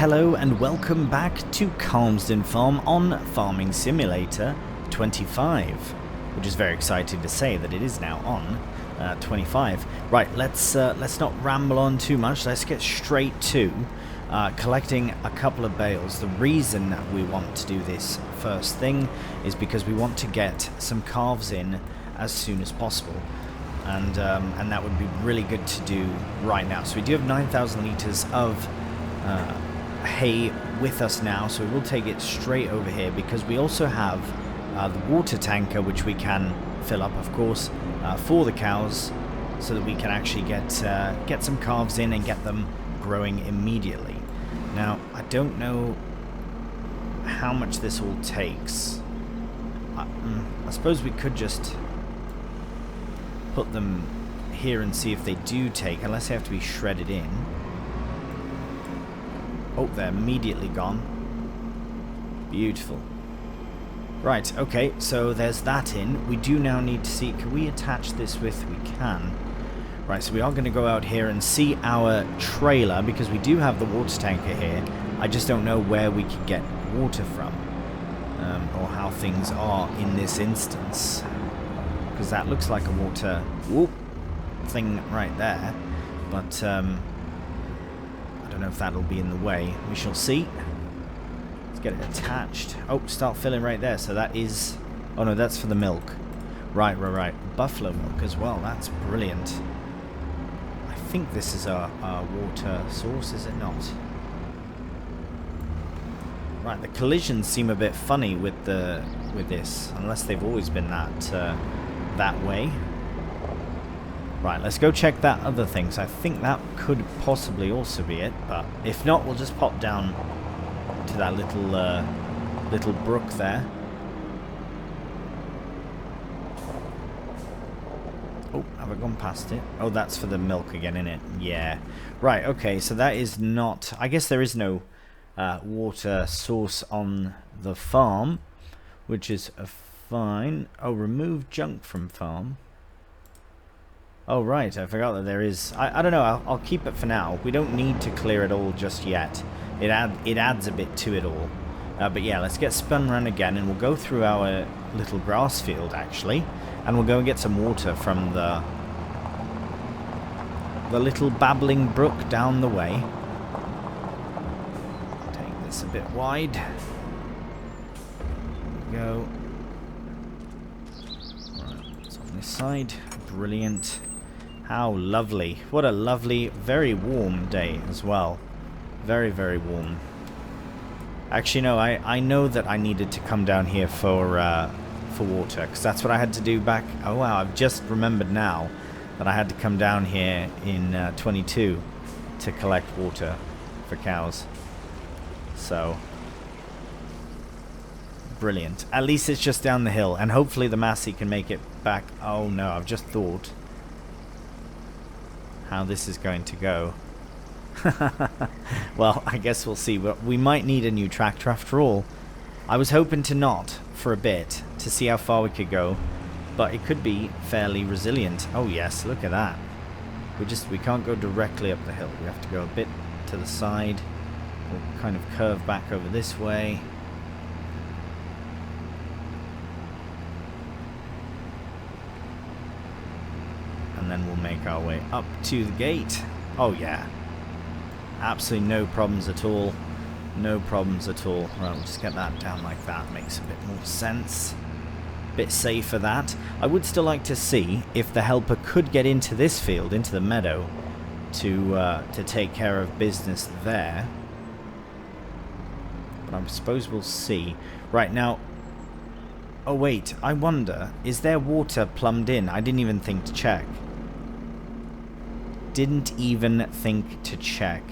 Hello and welcome back to Calmsden Farm on Farming Simulator 25, which is very exciting to say that it is now on 25. Right, let's not ramble on too much. Let's get straight to collecting a couple of bales. The reason that we want to do this first thing is because we want to get some calves in as soon as possible. And that would be really good to do right now. So we do have 9,000 litres of hay with us now, so we will take it straight over here because we also have the water tanker, which we can fill up, of course, for the cows, so that we can actually get some calves in and get them growing immediately. Now, I don't know how much this all takes. I suppose we could just put them here and see if they do take, unless they have to be shredded in. Oh, they're immediately gone. Beautiful. Right, okay, so there's that in. We do now need to see, can we attach this with, we can. Right, so we are going to go out here and see our trailer, because we do have the water tanker here. I just don't know where we can get water from, or how things are in this instance. Because that looks like a water thing right there, but I don't know if that'll be in the way. We shall see. Let's get it attached. Oh, start filling right there. So that is, oh no, that's for the milk. Right. Buffalo milk as well. That's brilliant. I think this is our water source, is it not? Right, the collisions seem a bit funny with this, unless they've always been that way. Right, let's go check that other thing. So I think that could possibly also be it, but if not, we'll just pop down to that little brook there. Oh, have I gone past it? Oh, that's for the milk again, isn't it? Yeah. Right, okay, so that is not... I guess there is no water source on the farm, which is fine. Oh, remove junk from farm. Oh, right, I forgot that there is... I don't know, I'll keep it for now. We don't need to clear it all just yet. It adds a bit to it all. But yeah, let's get spun around again, and we'll go through our little grass field, actually. And we'll go and get some water from the little babbling brook down the way. Take this a bit wide. There we go. Right, it's on this side. Brilliant. How lovely. What a lovely, very warm day as well. Very, very warm. Actually, no, I know that I needed to come down here for water, because that's what I had to do back... Oh, wow, I've just remembered now that I had to come down here in 22 to collect water for cows. So, brilliant. At least it's just down the hill, and hopefully the Massey can make it back. Oh, no, I've just thought how this is going to go. Well, I guess we'll see. We might need a new tractor after all. I was hoping to not for a bit to see how far we could go, but it could be fairly resilient. Oh yes, look at that. We can't go directly up the hill. We have to go a bit to the side. We'll kind of curve back over this way. And then we'll make our way up to the gate. Oh yeah. Absolutely no problems at all. No problems at all. Right, we'll just get that down like that. Makes a bit more sense. Bit safer that. I would still like to see if the helper could get into this field, into the meadow, to take care of business there. But I suppose we'll see. Right, now... Oh wait, I wonder, is there water plumbed in? I didn't even think to check. Didn't even think to check.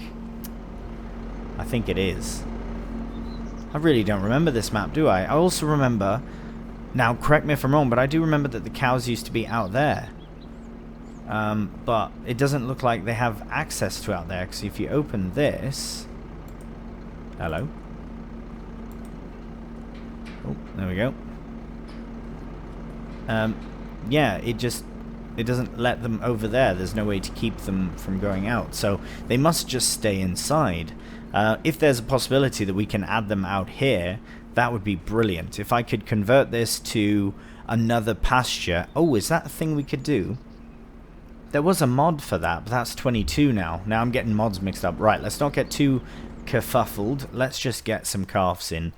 I think it is. I really don't remember this map, do I? I also remember... Now, correct me if I'm wrong, but I do remember that the cows used to be out there. But it doesn't look like they have access to out there, because if you open this... Hello? Oh, there we go. Yeah, it doesn't let them over there. There's no way to keep them from going out. So they must just stay inside. If there's a possibility that we can add them out here, that would be brilliant. If I could convert this to another pasture. Oh, is that a thing we could do? There was a mod for that, but that's 22 now. Now I'm getting mods mixed up. Right, let's not get too kerfuffled. Let's just get some calves in.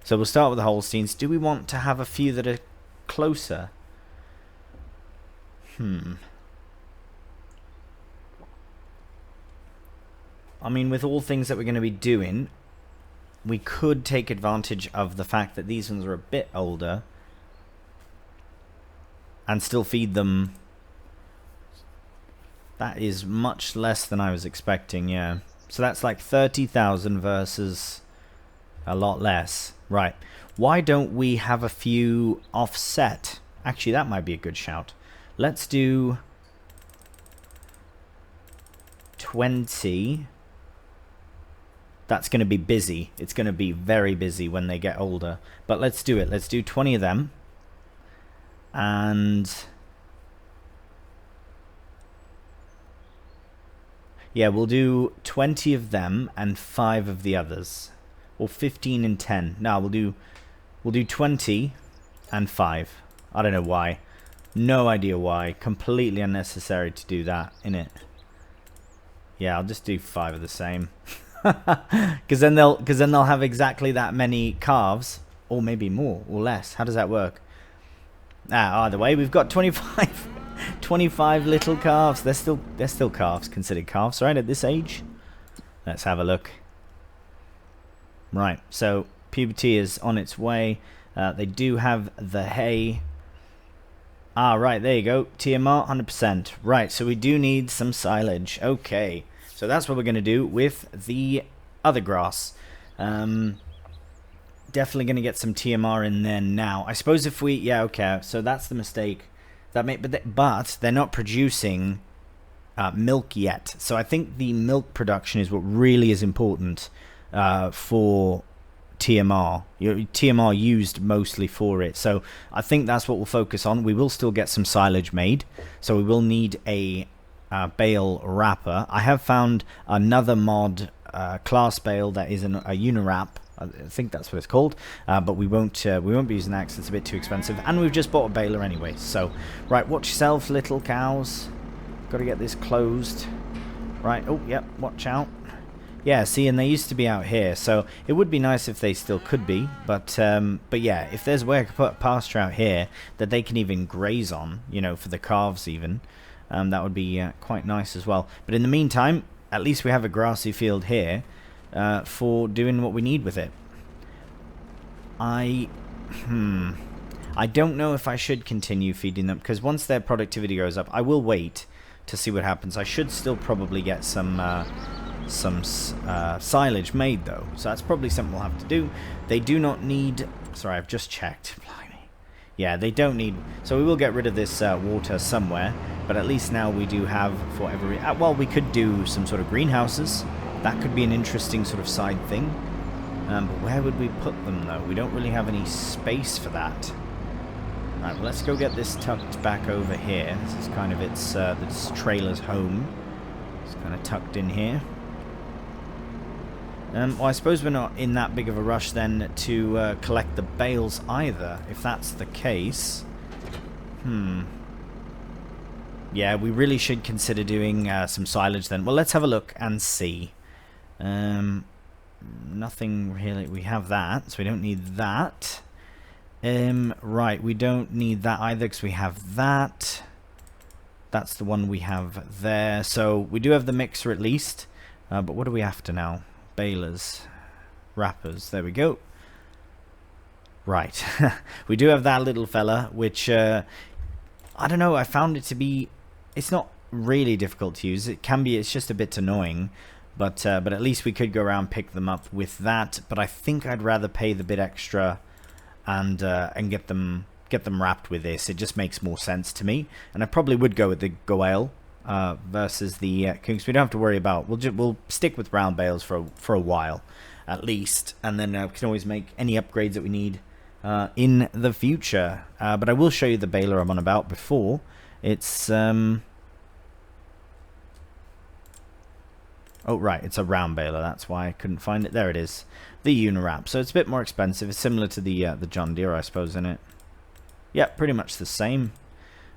So we'll start with the Holsteins. Do we want to have a few that are closer? I mean, with all things that we're going to be doing, we could take advantage of the fact that these ones are a bit older and still feed them. That is much less than I was expecting, yeah. So that's like 30,000 versus a lot less. Right. Why don't we have a few offset? Actually, that might be a good shout. Let's do 20. That's going to be busy. It's going to be very busy when they get older. But let's do it. Let's do 20 of them. And yeah, we'll do 20 of them and 5 of the others. Or 15 and 10. No, we'll do 20 and 5. I don't know why. No idea why. Completely unnecessary to do that, innit? Yeah, I'll just do 5 of the same. Because then they'll have exactly that many calves, or maybe more or less. How does that work? Either way, we've got 25 little calves. They're still calves, considered calves, right, at this age. Let's have a look. Right, so puberty is on its way. They do have the hay. Right, there you go. TMR 100%. Right, so we do need some silage. Okay. So that's what we're going to do with the other grass. Definitely going to get some TMR in there now. I suppose if we... Yeah, okay. So that's the mistake. But they're not producing milk yet. So I think the milk production is what really is important for TMR. TMR used mostly for it. So I think that's what we'll focus on. We will still get some silage made. So we will need a... bale wrapper. I have found another mod class bale that is a unirap. I think that's what it's called. But we won't be using that because it's a bit too expensive. And we've just bought a baler anyway. So right, watch yourself, little cows. Got to get this closed. Right. Oh, yep. Watch out. Yeah. See, and they used to be out here, so it would be nice if they still could be. But yeah, if there's a way I could put a pasture out here that they can even graze on, you know, for the calves even. That would be quite nice as well. But in the meantime, at least we have a grassy field here for doing what we need with it. I don't know if I should continue feeding them, because once their productivity goes up, I will wait to see what happens. I should still probably get some silage made, though. So that's probably something we'll have to do. They do not need... Sorry, I've just checked. Yeah, they don't need... So we will get rid of this water somewhere, but at least now we do have for every... well, we could do some sort of greenhouses. That could be an interesting sort of side thing. But where would we put them, though? We don't really have any space for that. Alright, well, let's go get this tucked back over here. This is kind of this trailer's home. It's kind of tucked in here. Well, I suppose we're not in that big of a rush then to collect the bales either, if that's the case. Yeah, we really should consider doing some silage then. Well, let's have a look and see. Nothing really. We have that, so we don't need that. Right, we don't need that either because we have that. That's the one we have there. So we do have the mixer at least. But what are we after now? Balers, wrappers, there we go. Right. We do have that little fella, which I don't know, I found it to be... It's not really difficult to use. It can be, it's just a bit annoying. But at least we could go around pick them up with that. But I think I'd rather pay the bit extra and get them wrapped with this. It just makes more sense to me. And I probably would go with the Goale versus the Kings. We don't have to worry about... We'll stick with round bales for a while at least, and then we can always make any upgrades that we need in the future. But I will show you the baler I'm on about before. It's Oh, right, it's a round baler. That's why I couldn't find it. There it is. The Unirap. So it's a bit more expensive. It's similar to the John Deere, I suppose, isn't it? Yeah, pretty much the same.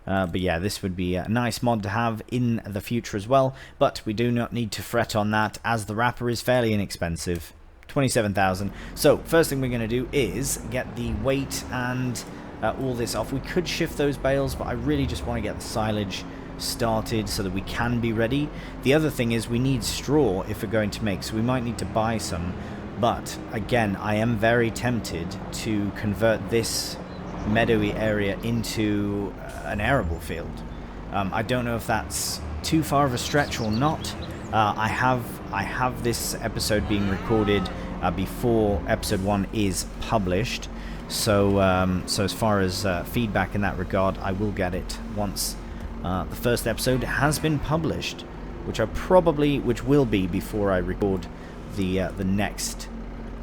But yeah, this would be a nice mod to have in the future as well. But we do not need to fret on that, as the wrapper is fairly inexpensive. 27,000. So first thing we're going to do is get the weight and all this off. We could shift those bales, but I really just want to get the silage started so that we can be ready. The other thing is we need straw if we're going to make, so we might need to buy some. But again, I am very tempted to convert this meadowy area into an arable field. I don't know if that's too far of a stretch or not. I have this episode being recorded before episode 1 is published, so so as far as feedback in that regard, I will get it once the first episode has been published, which will be before I record the next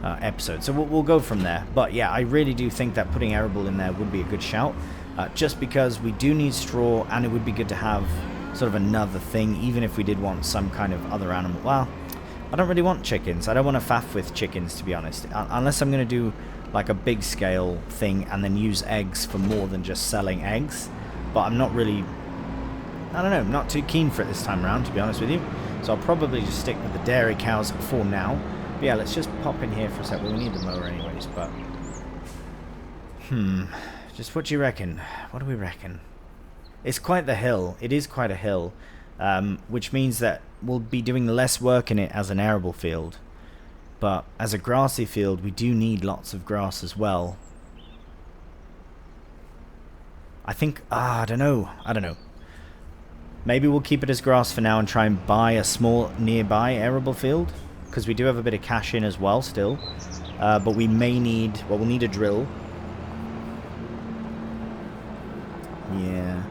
episode. So we'll go from there. But yeah, I really do think that putting arable in there would be a good shout, just because we do need straw, and it would be good to have sort of another thing, even if we did want some kind of other animal. Well, I don't really want chickens. I don't want to faff with chickens, to be honest, unless I'm going to do like a big scale thing and then use eggs for more than just selling eggs. But I'm not really, I don't know, not too keen for it this time around, to be honest with you. So I'll probably just stick with the dairy cows for now. But yeah, let's just pop in here for a sec. Well, we need the mower anyways, but just what do you reckon? What do we reckon? It's quite the hill. It is quite a hill, which means that we'll be doing less work in it as an arable field. But as a grassy field, we do need lots of grass as well. I think, I don't know. Maybe we'll keep it as grass for now and try and buy a small nearby arable field, because we do have a bit of cash in as well still. But we may need, well, we'll need a drill. Yeah.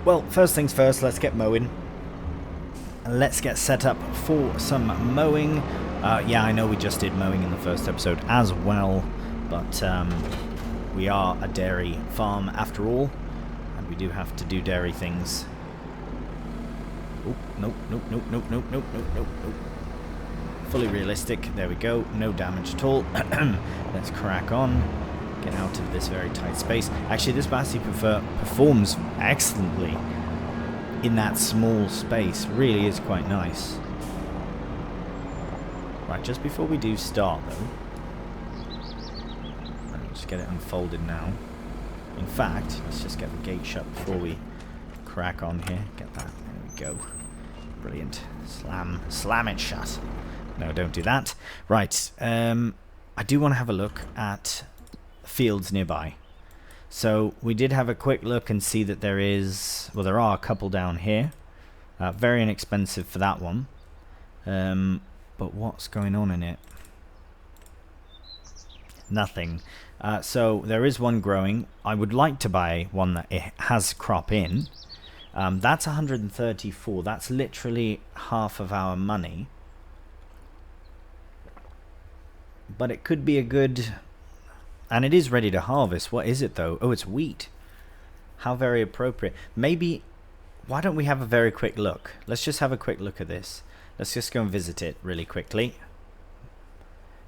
Well, first things first, let's get mowing. Let's get set up for some mowing. Yeah, I know we just did mowing in the first episode as well, but we are a dairy farm after all, and we do have to do dairy things. Oh, nope. Fully realistic. There we go. No damage at all. Let's crack on. Get out of this very tight space. Actually, this Massey performs excellently in that small space. Really is quite nice. Right, just before we do start though, let's get it unfolded now. In fact, let's just get the gate shut before we crack on here. Get that. There we go. Brilliant. Slam it shut. No, don't do that. Right, I do want to have a look at fields nearby. So we did have a quick look and see that there are a couple down here. Very inexpensive for that one. But what's going on in it? Nothing. So there is one growing. I would like to buy one that it has crop in. That's 134. That's literally half of our money. But it could be a good... And it is ready to harvest. What is it though? Oh, it's wheat. How very appropriate. Maybe... Why don't we have a very quick look? Let's just have a quick look at this. Let's just go and visit it really quickly.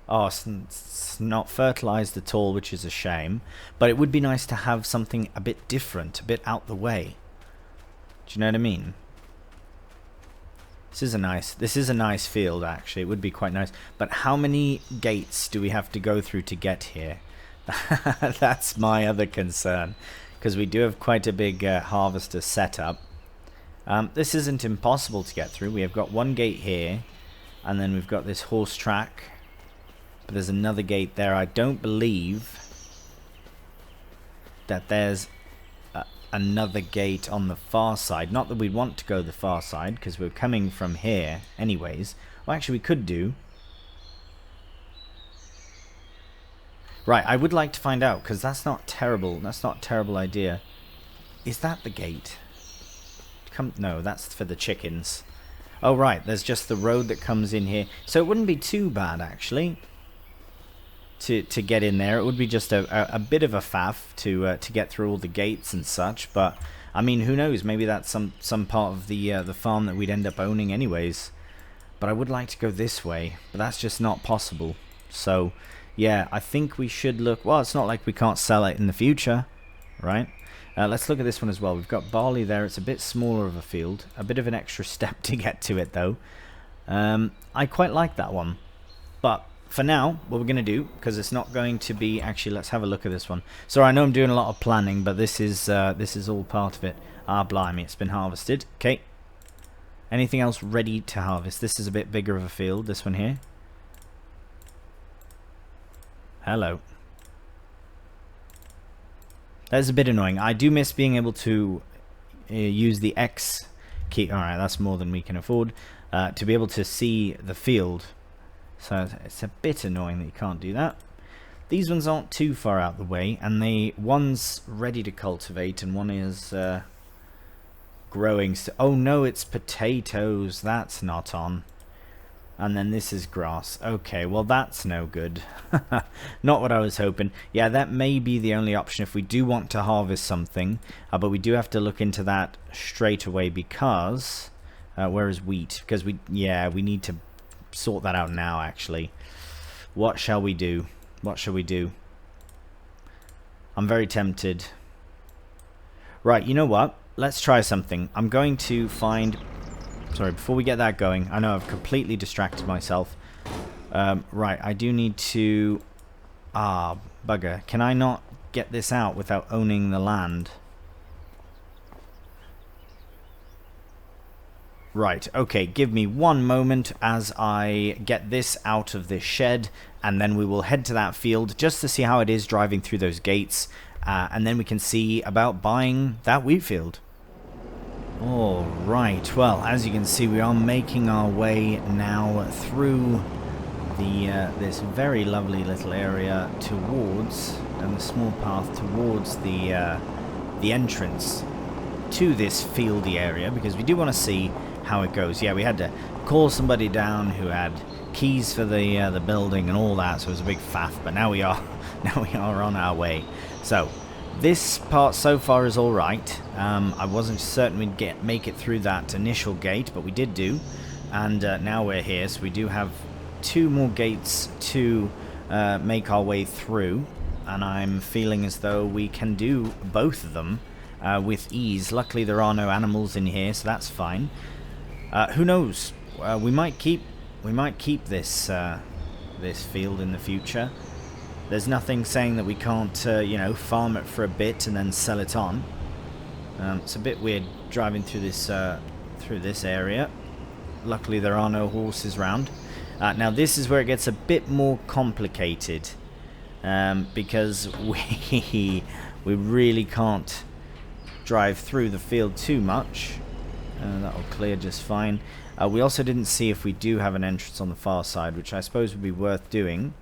Oh, it's not fertilized at all, which is a shame. But it would be nice to have something a bit different, a bit out the way. Do you know what I mean? This is a nice field, actually. It would be quite nice. But how many gates do we have to go through to get here? That's my other concern. Because we do have quite a big harvester setup. This isn't impossible to get through. We have got one gate here. And then we've got this horse track. But there's another gate there. I don't believe that there's another gate on the far side. Not that we want to go the far side, because we're coming from here anyways. Well, actually we could do. Right, I would like to find out, because that's not terrible. That's not a terrible idea. Is that the gate? No, that's for the chickens. Oh right, there's just the road that comes in here. So it wouldn't be too bad actually to get in there. It would be just a bit of a faff to get through all the gates and such, but I mean, who knows? Maybe that's some part of the farm that we'd end up owning anyways. But I would like to go this way, but that's just not possible. So, yeah, I think we should look... Well, it's not like we can't sell it in the future, right? Let's look at this one as well. We've got barley there. It's a bit smaller of a field. A bit of an extra step to get to it, though. I quite like that one. But for now, what we're going to do, because it's not going to be... Actually, let's have a look at this one. Sorry, I know I'm doing a lot of planning, but this is all part of it. Ah, blimey, it's been harvested. Okay. Anything else ready to harvest? This is a bit bigger of a field, this one here. Hello. That is a bit annoying. I do miss being able to use the X key. Alright, that's more than we can afford. To be able to see the field. So it's a bit annoying that you can't do that. These ones aren't too far out the way. And one's ready to cultivate and one is... growing. Oh no, it's potatoes. That's not on. And then this is grass. Okay, well that's no good. Not what I was hoping. Yeah, that may be the only option if we do want to harvest something. But we do have to look into that straight away because... where is wheat? Because we need to sort that out now, actually. What shall we do? What shall we do? I'm very tempted. Right, you know what? Let's try something. I'm going to find... Sorry, before we get that going, I know I've completely distracted myself. Right, I do need to... Ah, bugger. Can I not get this out without owning the land? Right, okay, give me one moment as I get this out of this shed, and then we will head to that field just to see how it is driving through those gates, and then we can see about buying that wheat field. Alright, well, as you can see, we are making our way now through this very lovely little area towards, and the small path towards the entrance to this fieldy area, because we do want to see how it goes. Yeah, we had to call somebody down who had keys for the building and all that, so it was a big faff, but now we are on our way. So this part so far is alright. I wasn't certain we'd make it through that initial gate, but we did do. And now we're here, so we do have 2 more gates to make our way through. And I'm feeling as though we can do both of them with ease. Luckily there are no animals in here, so that's fine. Who knows? We might keep this this field in the future. There's nothing saying that we can't, you know, farm it for a bit and then sell it on. It's a bit weird driving through this area. Luckily, there are no horses around. Now, this is where it gets a bit more complicated, because we really can't drive through the field too much. That'll clear just fine. We also didn't see if we do have an entrance on the far side, which I suppose would be worth doing.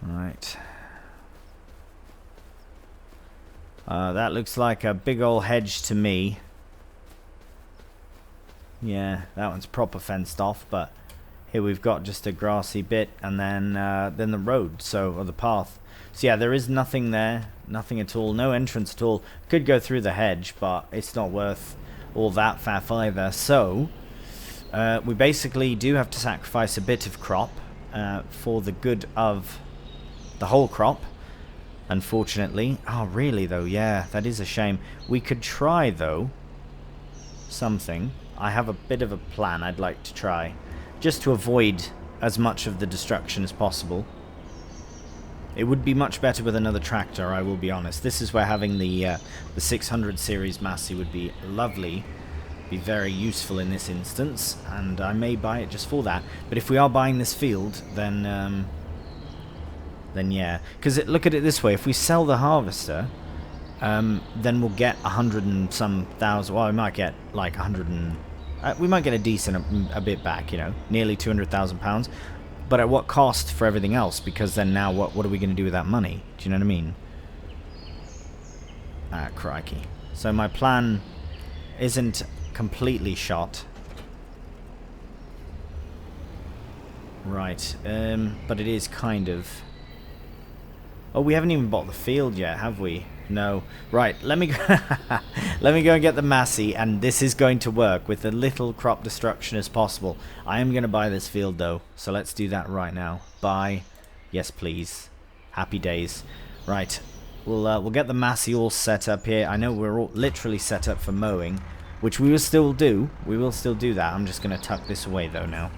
Right. That looks like a big old hedge to me. Yeah, that one's proper fenced off, but here we've got just a grassy bit, and then the road, or the path. So yeah, there is nothing there, nothing at all, no entrance at all. Could go through the hedge, but it's not worth all that faff either. So we basically do have to sacrifice a bit of crop for the good of the whole crop, unfortunately. Oh, really, though? Yeah, that is a shame. We could try, though, something. I have a bit of a plan I'd like to try, just to avoid as much of the destruction as possible. It would be much better with another tractor, I will be honest. This is where having the 600 series Massey would be lovely, be very useful in this instance, and I may buy it just for that. But if we are buying this field, then yeah. Because look at it this way, if we sell the harvester, then we'll get 100 and some thousand, well, we might get like 100 and... we might get a decent a bit back, you know, nearly £200,000. But at what cost for everything else? Because then now what are we going to do with that money? Do you know what I mean? Ah, crikey. So my plan isn't completely shot. Right, but it is kind of... Oh, we haven't even bought the field yet, have we? No. Right, let me go let me go and get the Massey, and this is going to work with as little crop destruction as possible. I am going to buy this field though, so let's do that right now. Buy. Yes, please. Happy days. Right. We'll get the Massey all set up here. I know we're all literally set up for mowing, which we will still do. We will still do that. I'm just going to tuck this away though now.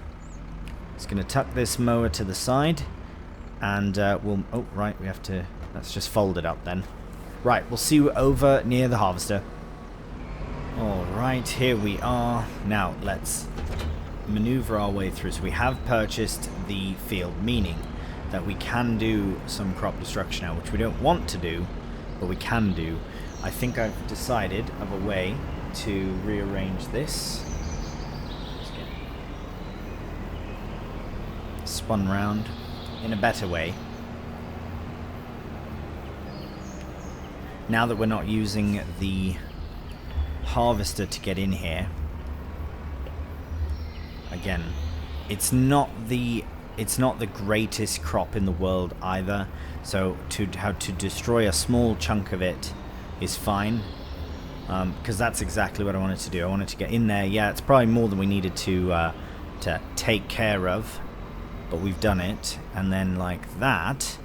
Just going to tuck this mower to the side. And we'll... Oh, right, we have to... Let's just fold it up then. Right, we'll see you over near the harvester. Alright, here we are. Now, let's maneuver our way through. So we have purchased the field, meaning that we can do some crop destruction now, which we don't want to do, but we can do. I think I've decided of a way to rearrange this. Let's get spun round in a better way. Now that we're not using the harvester to get in here, again, it's not the greatest crop in the world either, so to destroy a small chunk of it is fine, because that's exactly what I wanted to do. I wanted to get in there. Yeah, it's probably more than we needed to take care of, but we've done it. And then like that,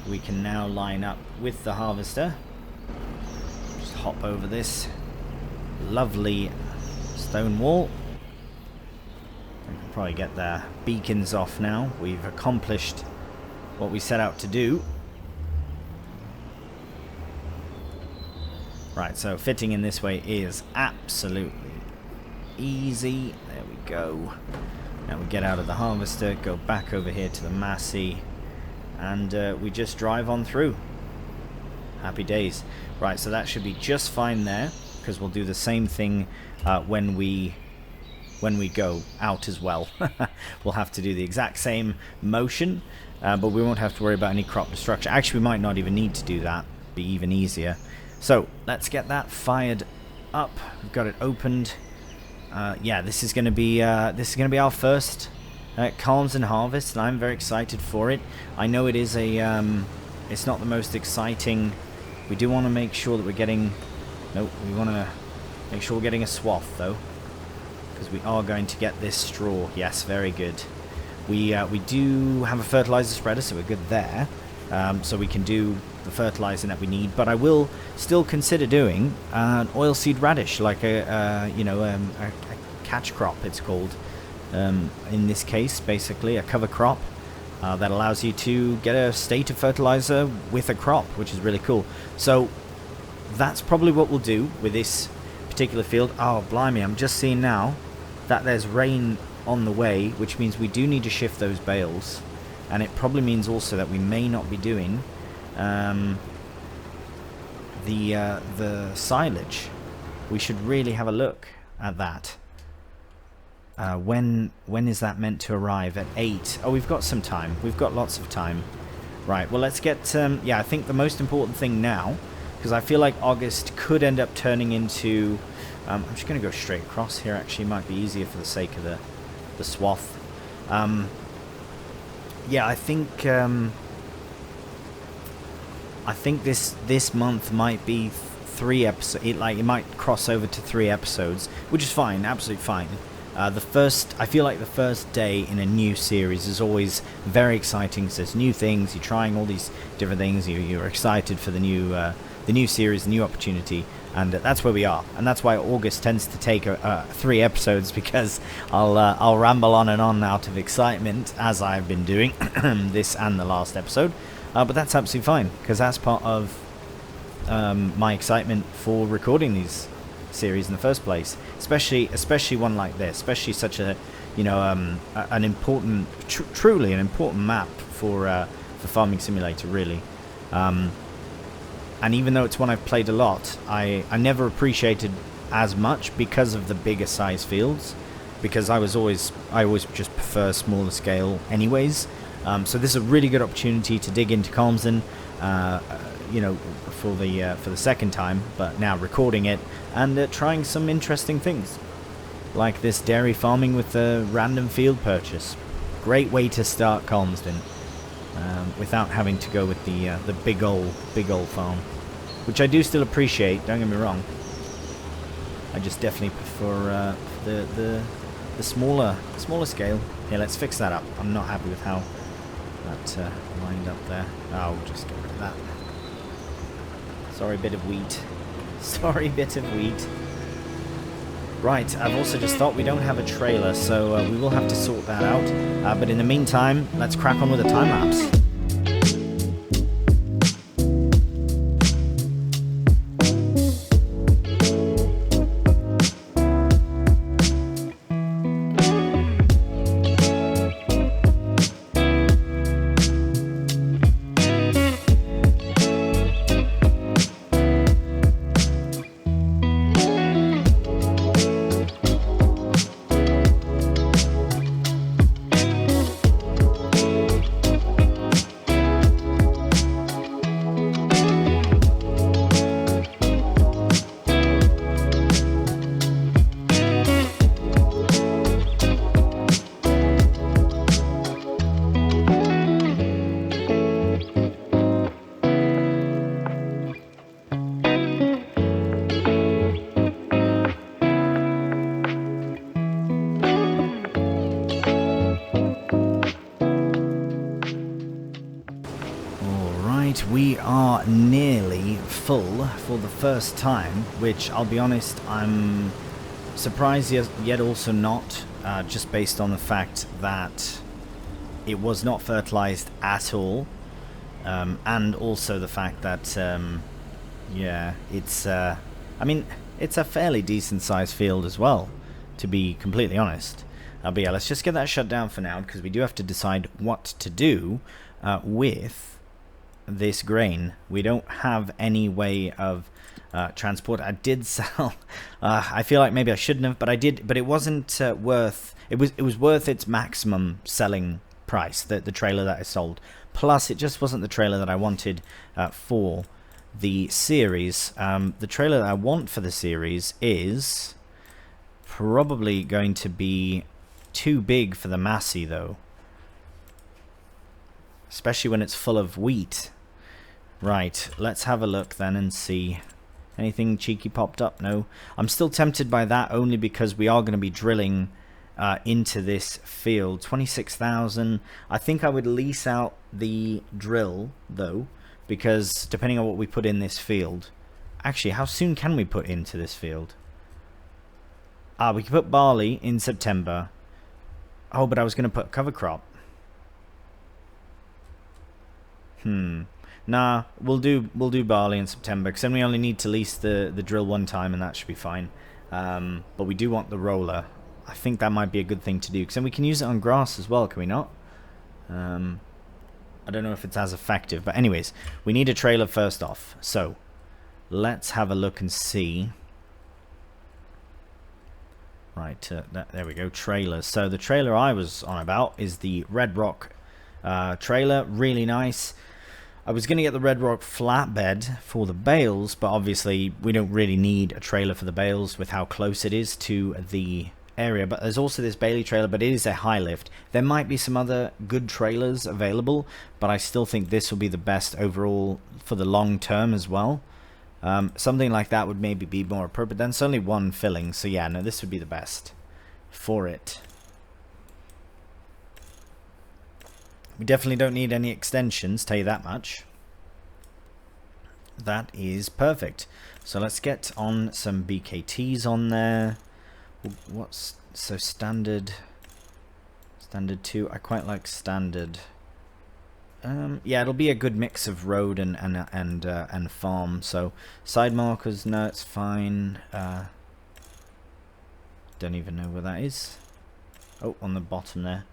we can now line up with the harvester. Just hop over this lovely stone wall. We can probably get the beacons off now. We've accomplished what we set out to do. Right, so fitting in this way is absolutely easy. There we go. Now we get out of the harvester, go back over here to the Massey, and we just drive on through. Happy days. Right, so that should be just fine there, because we'll do the same thing when we go out as well. We'll have to do the exact same motion, but we won't have to worry about any crop destruction. Actually, we might not even need to do that. Be even easier. So let's get that fired up. We've got it opened. Yeah, this is going to be our first Calmsden harvest, and I'm very excited for it. I know it is it's not the most exciting. We do want to make sure that we're getting. Nope, we want to make sure we're getting a swath though, because we are going to get this straw. Yes, very good. We do have a fertilizer spreader, so we're good there. So we can do the fertilizing that we need, but I will still consider doing an oilseed radish, like a catch crop, it's called. In this case, basically a cover crop that allows you to get a state of fertilizer with a crop, which is really cool. So that's probably what we'll do with this particular field. Oh, blimey, I'm just seeing now that there's rain on the way, which means we do need to shift those bales, and it probably means also that we may not be doing the silage. We should really have a look at that. When is that meant to arrive? At 8. Oh, we've got some time. We've got lots of time. Right, well, let's get... yeah, I think the most important thing now, because I feel like August could end up turning into... I'm just going to go straight across here, actually. Might be easier for the sake of the swath. Yeah, I think this month might be 3 episodes. It might cross over to 3 episodes, which is fine, absolutely fine. I feel like the first day in a new series is always very exciting. So there's new things, you're trying all these different things, you're excited for the new series, the new opportunity, and that's where we are. And that's why August tends to take 3 episodes, because I'll ramble on and on out of excitement, as I've been doing this and the last episode. But that's absolutely fine, because that's part of my excitement for recording these series in the first place, especially one like this, especially such a an important, truly an important map for Farming Simulator, really. And even though it's one I've played a lot, I never appreciated as much because of the bigger size fields, because I always just prefer smaller scale anyways. So this is a really good opportunity to dig into Calmsden, for the second time, but now recording it and trying some interesting things, like this dairy farming with a random field purchase. Great way to start Calmsden. without having to go with the big old farm, which I do still appreciate. Don't get me wrong. I just definitely prefer the smaller scale. Here, let's fix that up. I'm not happy with how that lined up there. Oh, we'll just get rid of that. Sorry, bit of wheat. Sorry, bit of wheat. Right, I've also just thought we don't have a trailer, so we will have to sort that out. But in the meantime, let's crack on with the time lapse. We are nearly full for the first time, which I'll be honest, I'm surprised yet also not, just based on the fact that it was not fertilized at all, and also the fact that, yeah, it's, I mean, it's a fairly decent sized field as well, to be completely honest. But yeah, let's just get that shut down for now, because we do have to decide what to do with this grain. We don't have any way of transport. I did sell I feel like maybe I shouldn't have, but I did, but it wasn't worth it was worth its maximum selling price, the trailer that I sold. Plus it just wasn't the trailer that I wanted for the series. The trailer that I want for the series is probably going to be too big for the Massey though, especially when it's full of wheat. Right, let's have a look then and see. Anything cheeky popped up? No. I'm still tempted by that only because we are going to be drilling into this field. 26,000. I think I would lease out the drill though, because depending on what we put in this field. Actually, how soon can we put into this field? We can put barley in September. Oh, but I was going to put cover crop. Nah, we'll do barley in September, because then we only need to lease the drill one time and that should be fine. But we do want the roller. I think that might be a good thing to do, because then we can use it on grass as well, can we not? I don't know if it's as effective, but anyways, we need a trailer first off. So let's have a look and see. Right, there we go, trailers. So the trailer I was on about is the Red Rock trailer, really nice. I was going to get the Red Rock flatbed for the bales, but obviously we don't really need a trailer for the bales with how close it is to the area. But there's also this Bailey trailer, but it is a high lift. There might be some other good trailers available, but I still think this will be the best overall for the long term as well. Something like that would maybe be more appropriate. Then it's only one filling, so yeah, no, this would be the best for it. We definitely don't need any extensions, tell you that much. That is perfect. So let's get on some BKTs on there. What's so standard? Standard 2. I quite like standard. Yeah, it'll be a good mix of road and farm. So side markers, no, it's fine. Don't even know where that is. Oh, on the bottom there.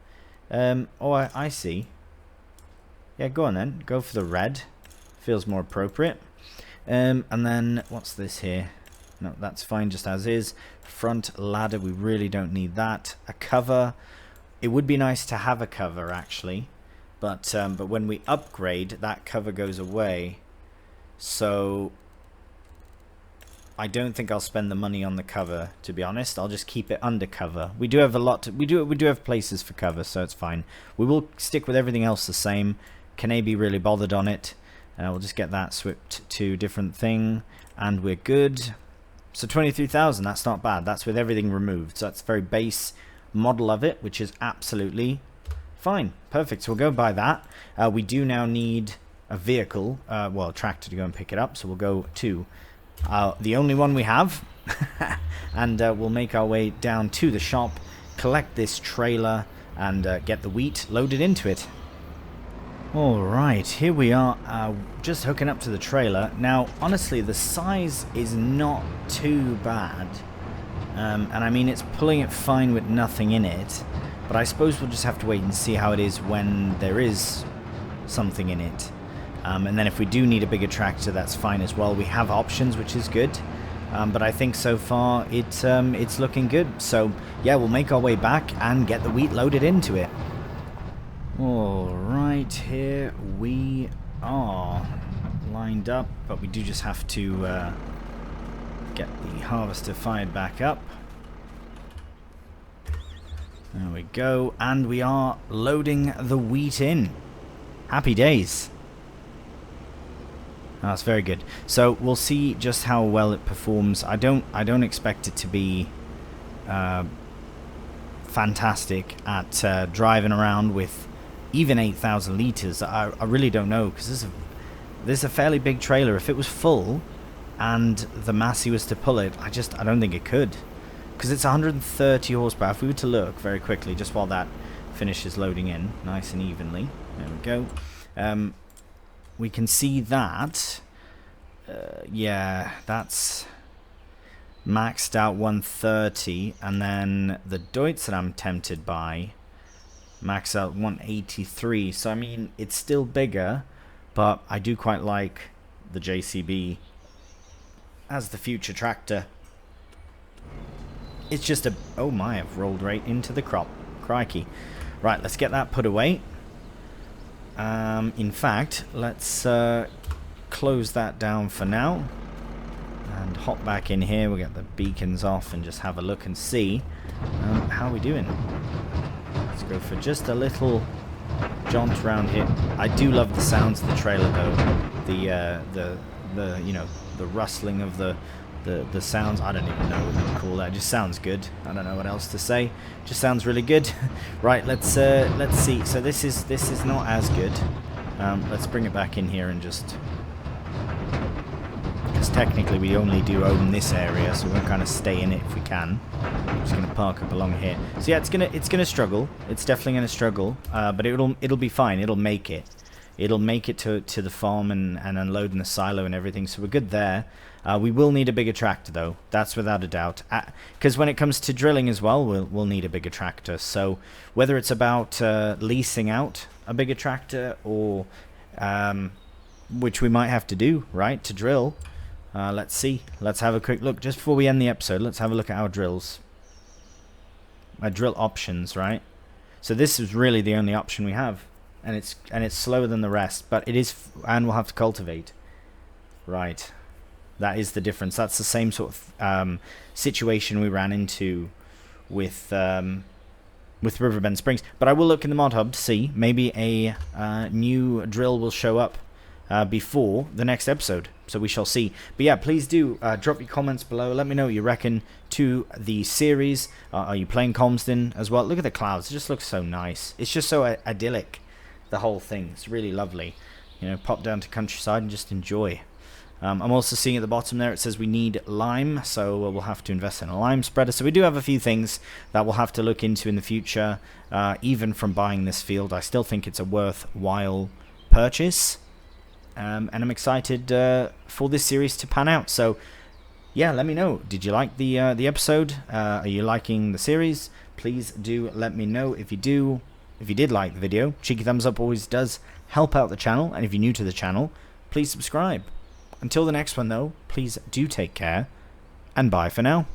Oh, I see. Yeah, go on then. Go for the red. Feels more appropriate. And then, what's this here? No, that's fine just as is. Front ladder, we really don't need that. A cover. It would be nice to have a cover, actually. But when we upgrade, that cover goes away. So I don't think I'll spend the money on the cover, to be honest. I'll just keep it under cover. We do have a lot to, we do have places for cover, so it's fine. We will stick with everything else the same. Can't be really bothered on it. We'll just get that swapped to different thing, and we're good. So 23,000, that's not bad. That's with everything removed. So that's a very base model of it, which is absolutely fine. Perfect. So we'll go buy that. We do now need a vehicle, well, a tractor to go and pick it up. So we'll go to the only one we have, and we'll make our way down to the shop, collect this trailer, and get the wheat loaded into it. Alright, here we are, just hooking up to the trailer. Now, honestly, the size is not too bad. And I mean, it's pulling it fine with nothing in it. But I suppose we'll just have to wait and see how it is when there is something in it. And then if we do need a bigger tractor, that's fine as well. We have options, which is good. But I think so far it's looking good. So, yeah, we'll make our way back and get the wheat loaded into it. Alright, here we are, lined up, but we do just have to get the harvester fired back up. There we go, and we are loading the wheat in. Happy days. Oh, that's very good. So we'll see just how well it performs. I don't expect it to be fantastic at driving around with even 8,000 litres. I really don't know, because this is a fairly big trailer. If it was full and the Massey was to pull it, I don't think it could, because it's 130 horsepower. If we were to look very quickly, just while that finishes loading in nice and evenly, there we go. We can see that, yeah, that's maxed out 130, and then the Deutz that I'm tempted by max out 183. So I mean, it's still bigger, but I do quite like the JCB as the future tractor. It's just a, oh my, I've rolled right into the crop. Crikey. Right, let's get that put away. In fact, let's close that down for now and hop back in here. We'll get the beacons off and just have a look and see how we doing. Let's go for just a little jaunt around here. I do love the sounds of the trailer though. The you know, the rustling of the sounds. I don't even know what you call that. It just sounds good. I don't know what else to say. Just sounds really good. Right, let's see. So this is not as good. Let's bring it back in here and just, because technically we only do own this area, so we'll kind of stay in it if we can. I'm just gonna park up along here. So yeah, it's gonna struggle. It's definitely gonna struggle, but it'll be fine. It'll make it. It'll make it to the farm and unloading the silo and everything. So we're good there. We will need a bigger tractor though. That's without a doubt. Because when it comes to drilling as well, we'll need a bigger tractor. So whether it's about leasing out a bigger tractor or which we might have to do, right, to drill. Let's see. Let's have a quick look. Just before we end the episode, let's have a look at our drills. Our drill options, right? So this is really the only option we have. And it's slower than the rest. But it is, and we'll have to cultivate. Right. That is the difference. That's the same sort of situation we ran into with Riverbend Springs. But I will look in the mod hub to see. Maybe a new drill will show up before the next episode. So we shall see. But yeah, please do drop your comments below. Let me know what you reckon to the series. Are you playing Calmsden as well? Look at the clouds. It just looks so nice. It's just so idyllic, the whole thing. It's really lovely. You know, pop down to countryside and just enjoy. I'm also seeing at the bottom there it says we need lime, so we'll have to invest in a lime spreader. So we do have a few things that we'll have to look into in the future. Even from buying this field, I still think it's a worthwhile purchase. And I'm excited for this series to pan out. So yeah, let me know. Did you like the episode? Are you liking the series? Please do let me know if you do. If you did like the video, cheeky thumbs up always does help out the channel. And if you're new to the channel, please subscribe. Until the next one though, please do take care, and bye for now.